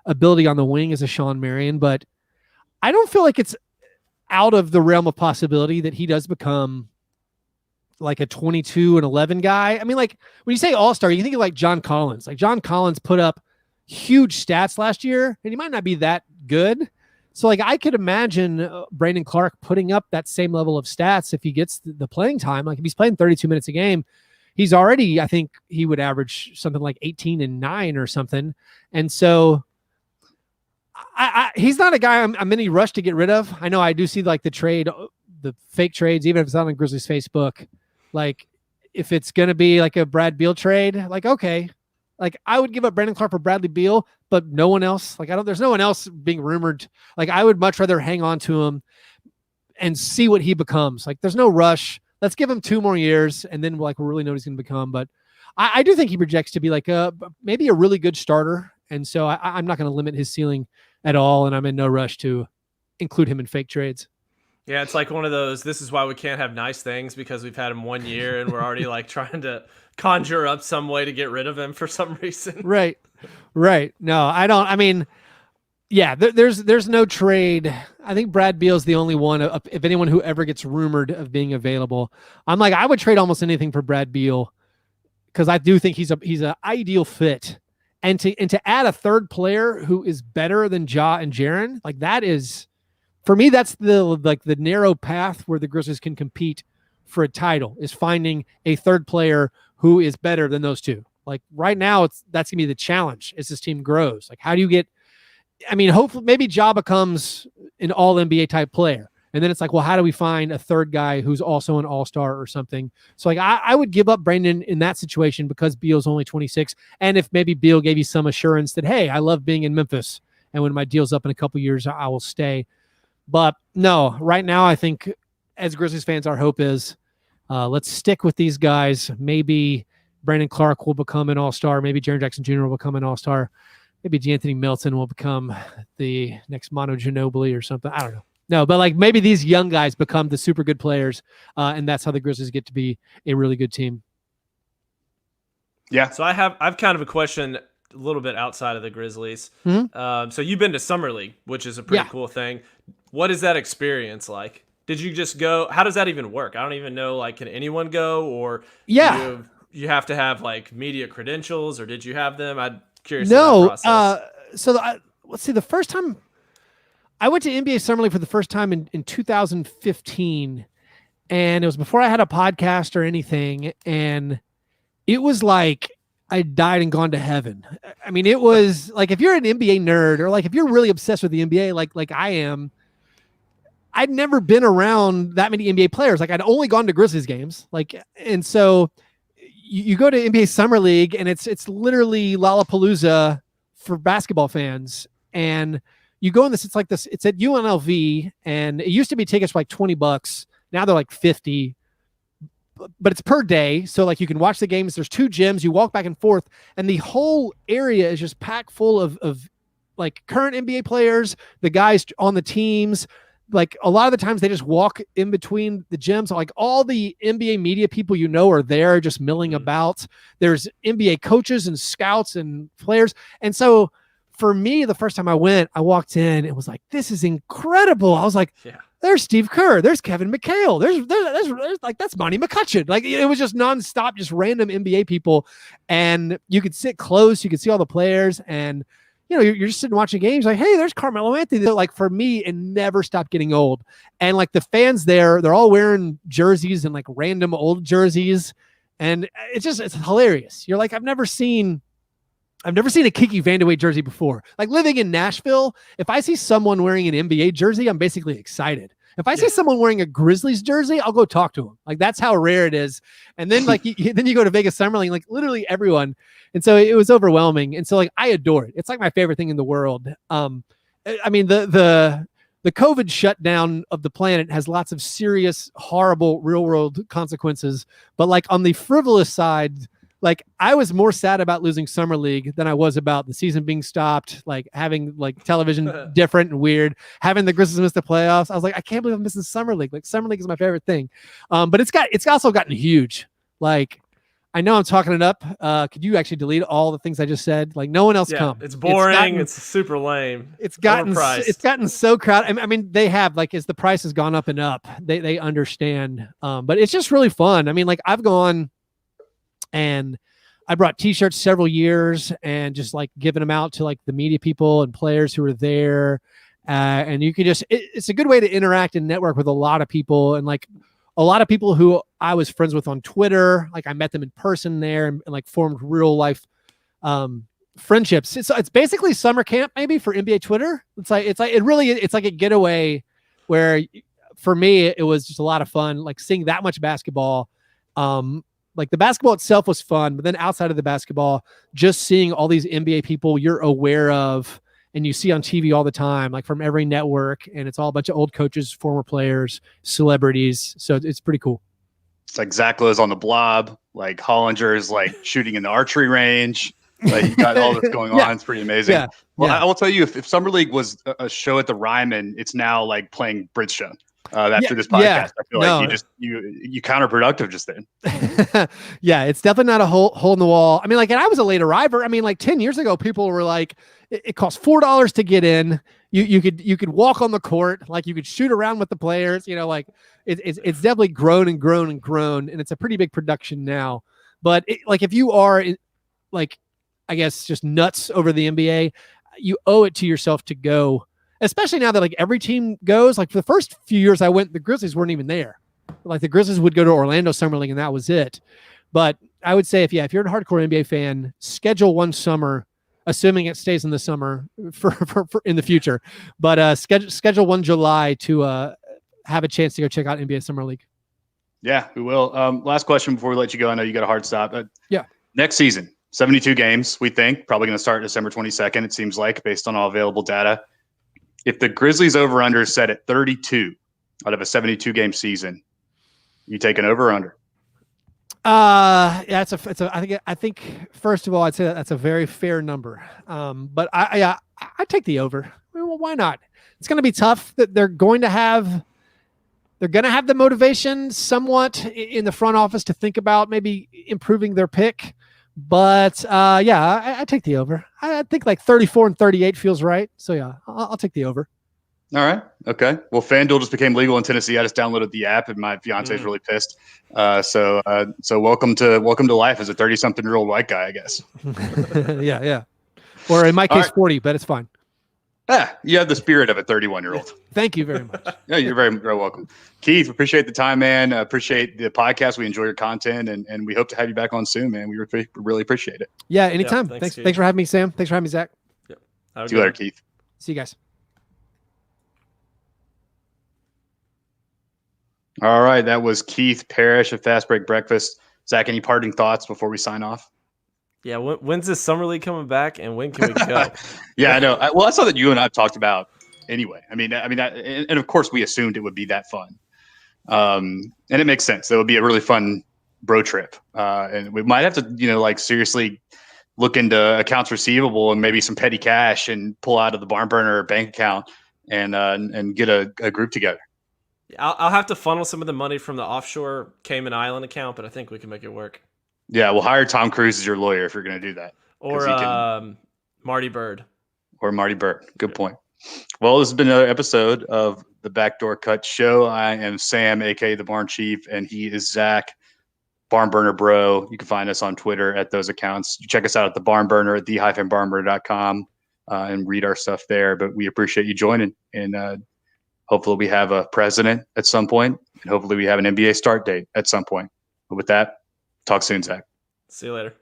ability on the wing as a Sean Marion. But I don't feel like it's out of the realm of possibility that he does become like a 22 and 11 guy. I mean, like when you say all-star, you can think of like John Collins. Like John Collins put up huge stats last year, and he might not be that good. So like I could imagine Brandon Clarke putting up that same level of stats if he gets the playing time. Like if he's playing 32 minutes a game, he's already, I think he would average something like 18 and 9 or something. And so he's not a guy I'm in any rush to get rid of. I know I do see like the fake trades, even if it's not on Grizzlies Facebook. Like if it's going to be like a Brad Beal trade, like, okay, like I would give up Brandon Clarke for Bradley Beal, but no one else. Like there's no one else being rumored. Like I would much rather hang on to him and see what he becomes. Like there's no rush. Let's give him 2 more years, and then we'll really know what he's going to become. But I do think he projects to be like maybe a really good starter. And so I'm not going to limit his ceiling at all. And I'm in no rush to include him in fake trades. Yeah, it's like one of those, this is why we can't have nice things, because we've had him 1 year and we're already like trying to conjure up some way to get rid of him for some reason. Right. No, I don't. I mean, yeah, there's no trade. I think Brad Beal's the only one, if anyone who ever gets rumored of being available. I'm like, I would trade almost anything for Brad Beal because I do think he's an ideal fit. And to add a third player who is better than Ja and Jaren, like that is, for me, that's the narrow path where the Grizzlies can compete for a title, is finding a third player who is better than those two. Like right now, that's gonna be the challenge as this team grows. Like, how do you get? I mean, hopefully, maybe Ja becomes an All NBA type player, and then it's like, well, how do we find a third guy who's also an All-Star or something? So, like, I would give up Brandon in that situation because Beal's only 26, and if maybe Beal gave you some assurance that, hey, I love being in Memphis, and when my deal's up in a couple years, I will stay. But no, right now, I think as Grizzlies fans, our hope is let's stick with these guys. Maybe Brandon Clarke will become an All-Star. Maybe Jaren Jackson Jr. will become an All-Star. Maybe D'Anthony Melton will become the next Manu Ginobili or something. I don't know. No, but like maybe these young guys become the super good players, and that's how the Grizzlies get to be a really good team. Yeah. So I've kind of a question a little bit outside of the Grizzlies. Mm-hmm. So you've been to Summer League, which is a pretty cool thing. What is that experience like? Did you just go? How does that even work? I don't even know. Like, can anyone go, or you have to have like media credentials, or did you have them? I'm curious. No. About that process. Let's see. The first time I went to NBA Summer League for the first time in 2015, and it was before I had a podcast or anything, and it was like I died and gone to heaven. I mean, it was like if you're an NBA nerd, or like if you're really obsessed with the NBA, like I am. I'd never been around that many NBA players. Like I'd only gone to Grizzlies games. And so you go to NBA Summer League and it's literally Lollapalooza for basketball fans. And you go in this, it's at UNLV, and it used to be tickets for like $20. Now they're like 50, but it's per day. So like you can watch the games. There's 2 gyms. You walk back and forth, and the whole area is just packed full of like current NBA players, the guys on the teams. Like a lot of the times they just walk in between the gyms. So like all the NBA media people, are there just milling about. There's NBA coaches and scouts and players. And so for me, the first time I went, I walked in and was like, this is incredible. I was like, there's Steve Kerr, there's Kevin McHale, there's like, that's Monty McCutcheon. Like, it was just nonstop, just random NBA people. And you could sit close, you could see all the players, and you're just sitting watching games like, hey, there's Carmelo Anthony. Like, for me, it never stopped getting old. And like the fans there, they're all wearing jerseys and like random old jerseys. And it's hilarious. You're like, I've never seen a Kiki Vandeweghe jersey before. Like, living in Nashville, if I see someone wearing an NBA jersey, I'm basically excited. If I see someone wearing a Grizzlies jersey, I'll go talk to him. Like, that's how rare it is. And then like then you go to Vegas Summer League, like literally everyone. And so it was overwhelming. And so like I adore it. It's like my favorite thing in the world. I mean, the COVID shutdown of the planet has lots of serious, horrible real world consequences. But like on the frivolous side, like I was more sad about losing Summer League than I was about the season being stopped, like having like television different and weird, having the Grizzlies miss the playoffs. I was like, I can't believe I'm missing Summer League. Like, Summer League is my favorite thing. But it's also gotten huge. Like, I know I'm talking it up. Could you actually delete all the things I just said? Like, no one else come. It's boring. It's super lame. It's gotten so crowded. I mean, they have, like, as the price has gone up and up, they understand. But it's just really fun. I mean, like, I've gone and I brought t-shirts several years and just like giving them out to like the media people and players who were there. And you can it's a good way to interact and network with a lot of people, and like a lot of people who I was friends with on Twitter. Like, I met them in person there and like formed real life friendships. It's basically summer camp maybe for NBA Twitter. It's like a getaway where for me, it was just a lot of fun, like seeing that much basketball. Like, the basketball itself was fun, but then outside of the basketball, just seeing all these NBA people you're aware of and you see on TV all the time, like from every network, and it's all a bunch of old coaches, former players, celebrities. So it's pretty cool. It's like Zach Lowe's on the Blob, like Hollinger's like shooting in the archery range. Like, you got all that's going on. It's pretty amazing. Yeah. Well, I will tell you, if Summer League was a show at the Ryman, it's now like playing Bridge Show. After this podcast, I feel like you counterproductive just then. Yeah, it's definitely not a hole in the wall. I mean, like, and I was a late arriver. I mean, like 10 years ago, people were like, it costs $4 to get in. You could walk on the court, like you could shoot around with the players. Like it's definitely grown and grown and grown, and it's a pretty big production now. But like, if you are like, I guess, just nuts over the NBA, you owe it to yourself to go. Especially now that like every team goes. Like, for the first few years I went, the Grizzlies weren't even there. Like, the Grizzlies would go to Orlando Summer League and that was it. But I would say if you're a hardcore NBA fan, schedule one summer, assuming it stays in the summer for in the future. But schedule one July to have a chance to go check out NBA Summer League. Yeah, we will. Last question before we let you go. I know you got a hard stop. Yeah. Next season, 72 games, we think. Probably going to start December 22nd, it seems like, based on all available data. If the Grizzlies over-under is set at 32 out of a 72-game season, you take an over or under? Yeah, I think first of all, I'd say that's a very fair number. But I take the over. I mean, well, why not? It's going to be tough. That they're going to have the motivation somewhat in the front office to think about maybe improving their pick. But I take the over. I think like 34 and 38 feels right. So yeah, I'll take the over. All right. Okay. Well, FanDuel just became legal in Tennessee. I just downloaded the app, and my fiance is really pissed. So welcome to life as a 30-something-year-old white guy, I guess. Yeah. Or in my case, 40, but it's fine. You have the spirit of a 31-year-old. Thank you very much. Yeah, you're very, very welcome. Keith, appreciate the time, man. Appreciate the podcast. We enjoy your content, and we hope to have you back on soon, man. We really appreciate it. Yeah, anytime. Yeah, thanks for having me, Sam. Thanks for having me, Zach. Yep. See you later, Keith. See you guys. All right, that was Keith Parish of Fast Break Breakfast. Zach, any parting thoughts before we sign off? Yeah, when's this Summer League coming back, and when can we go? Yeah, I know. Well, that's something you and I have talked about anyway. I mean, and of course, we assumed it would be that fun, and it makes sense. It would be a really fun bro trip, and we might have to, like, seriously look into accounts receivable and maybe some petty cash and pull out of the barn burner bank account and get a group together. I'll have to funnel some of the money from the offshore Cayman Island account, but I think we can make it work. Yeah, we'll hire Tom Cruise as your lawyer if you're going to do that. Or Marty Bird. Or Marty Burt. Good point. Well, this has been another episode of the Backdoor Cut Show. I am Sam, aka the Barn Chief, and he is Zach, Barn Burner Bro. You can find us on Twitter at those accounts. Check us out at the Barn Burner at the-barnburner.com and read our stuff there. But we appreciate you joining, and hopefully we have a president at some point, and hopefully we have an NBA start date at some point. But with that, talk soon, Zach. See you later.